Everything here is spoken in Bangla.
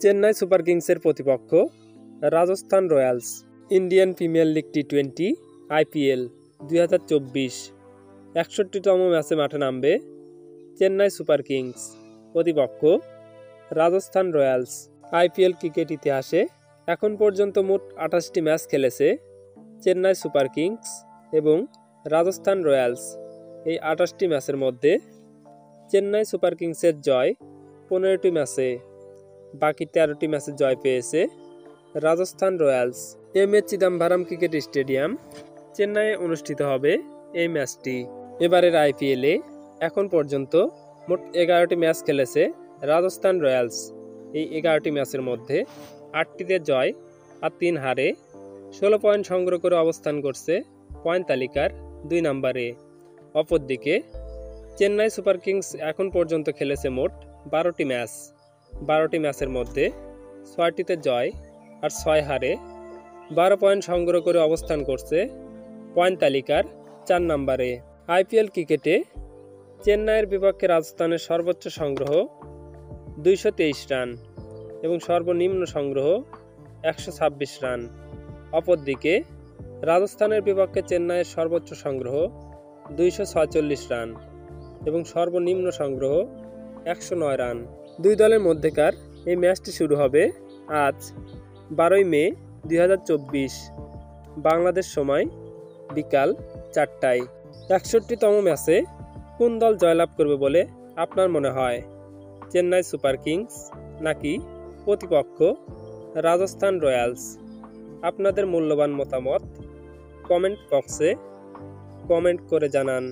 চেন্নাই সুপার কিংসের প্রতিপক্ষ Rajasthan Royals. Indian premier league T20 IPL 2024 61তম ম্যাচে মাঠে নামবে চেন্নাই সুপার কিংস, প্রতিপক্ষ রাজস্থান রয়্যালস। IPL ক্রিকেট ইতিহাসে এখন পর্যন্ত মোট 28টি ম্যাচ খেলেছে চেন্নাই সুপার কিংস এবং রাজস্থান রয়্যালস। এই 28টি ম্যাচের মধ্যে চেন্নাই সুপার কিংসের জয় 15টি ম্যাচে, বাকি 13টি ম্যাচে জয় পেয়েছে Rajasthan Royals. M A Chidambaram cricket stadium, চেন্নাইয়ে অনুষ্ঠিত হবে এই ম্যাচটি। এবারের IPL-এ এখন পর্যন্ত মোট 11টি ম্যাচ খেলেছে রাজস্থান রয়্যালস। এই 11টি ম্যাচের মধ্যে 8টিতে জয় আর 3 হারে 16 পয়েন্ট সংগ্রহ করে অবস্থান করছে পয়েন্ট তালিকার 2 নম্বরে। অপরদিকে চেন্নাই সুপার কিংস এখন পর্যন্ত খেলেছে মোট 12টি ম্যাচ। 12টি ম্যাচের মধ্যে 6টিতে জয় আর 6 হারে 12 পয়েন্ট সংগ্রহ করে অবস্থান করছে পয়েন্ট তালিকার 4 নম্বরে। IPL ক্রিকেটে চেন্নাইয়ের বিপক্ষে রাজস্থানের সর্বোচ্চ সংগ্রহ 223 রান এবং সর্বনিম্ন সংগ্রহ 126 রান। অপরদিকে রাজস্থানের বিপক্ষে চেন্নাইয়ের সর্বোচ্চ সংগ্রহ 246 রান এবং সর্বনিম্ন সংগ্রহ 109 রান। দুই দলের মধ্যেকার এই ম্যাচটি শুরু হবে আজ 12 মে 2024 বাংলাদেশ সময় বিকাল 4টায়। 61তম ম্যাচে কোন দল জয়লাভ করবে বলে আপনার মনে হয়? চেন্নাই সুপার কিংস নাকি প্রতিপক্ষ রাজস্থান রয়্যালস? আপনাদের মূল্যবান মতামত কমেন্ট বক্সে কমেন্ট করে জানান।